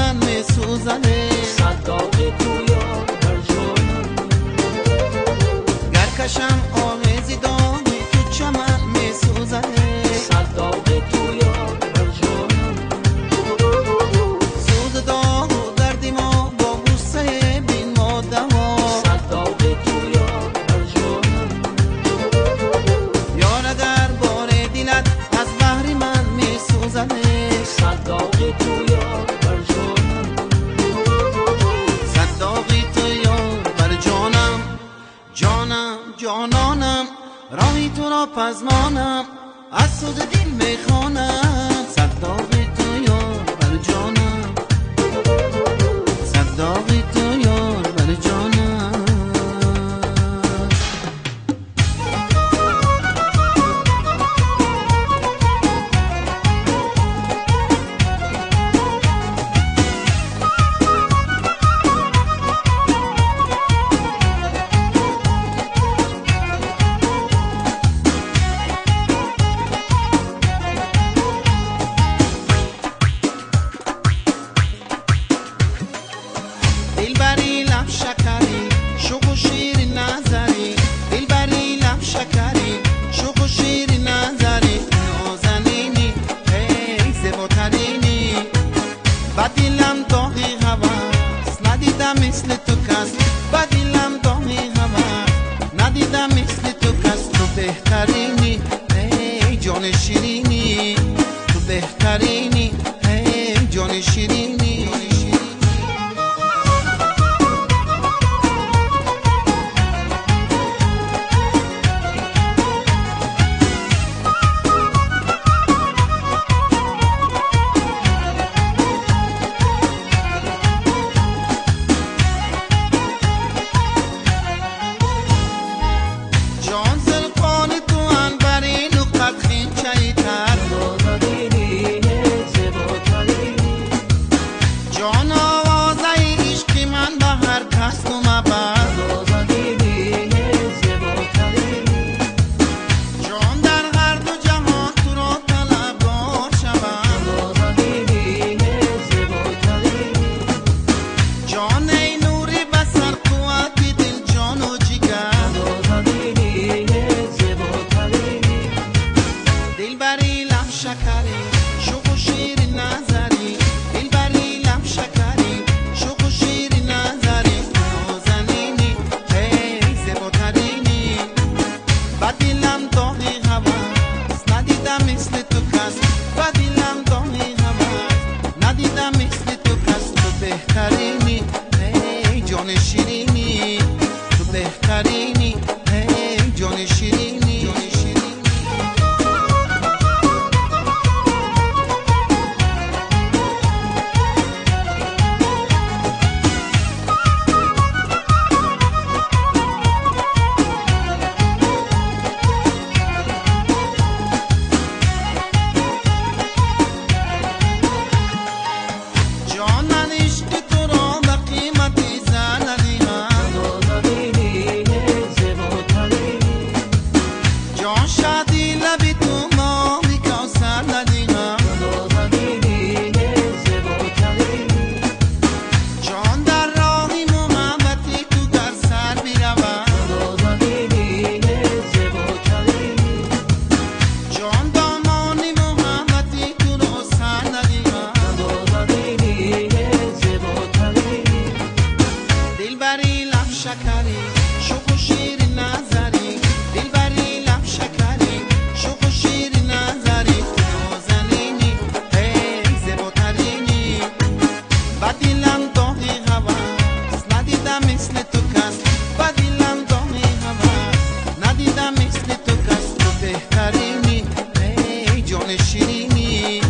من میسوزنه، صد داغ تو یار بر جانم. گر کشم آویزی داغی تو چمن میسوزنه، صد داغ تو یار بر جانم. سوز داغ و دردی ما با بوسه بین ما دوا، صد داغ تو یار بر جانم. یار اگر بار دلت از بحر من میسوزنه، صد داغ تو یار بر جانم. صد داغی تو یار بر جانم، جانم جانانم، راهی تو را پزمانم، از سوز دل میخوانم. صد داغی تو یار بر جانم، صد داغی تو یار بر جانم. دلبری لب شکری شوق و شیر نظری، دلبری لب شکری شوق و شیر نظری، نازنینی ای زیباترینی، با دلم داغی هوس ندیدم مثل تو کس، با دلم داغی هوس ندیدم مثل تو کس. تو بهترینی ای جان شیرینی، تو بهترینی ای جان شیرینی. جان زلفان تو عنبرین و قدخین چایتر، نازنینی زیباترینی. جان آوازه عشق من به هر کس تو مبر، نازنینی زیباترینی. جان در هر دو جهان تو را طلبگار شوم، نازنینی زیباترینی. جان ای نوری بسر قوت دل جان و جگر، نازنینی زیباترینی. دلبری لب شکری شوق و شیر نظری، دلبری لب شکری شوق و شیر نظری، نازنینی ای زیباترینی، با دلم داغی هوس ندیدم مثل تو کس، با دلم داغی هوس ندیدم مثل تو کس. تو بهترینی ای جان شیرینی، تو بهترینی ای جان شیرینی، جان شیرینی. جانم عشق تو را به قیمتی زن ندیدم، نازنینی زیباترینی. جان شادی لبی تو ما بی کوثر ندیدم، نازنینی زیباترینی. جان در راه محبتی تو در سر بیروم، نازنینی زیباترینی. جان دامان محبتی تو را سر ندیدم، نازنینی زیباترینی. دلبری لب شکری شوق و شیر نظری، دلبری لب شکری شوق و شیر نظری، نازنینی ای زیباترینی، با دلم داغی هوس ندیدم مثل تو کس، با دلم داغی هوس ندیدم مثل تو کس. تو بهترینی ای جان شیرینی،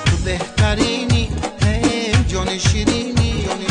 تو بهترینی ای جان شیرینی، جان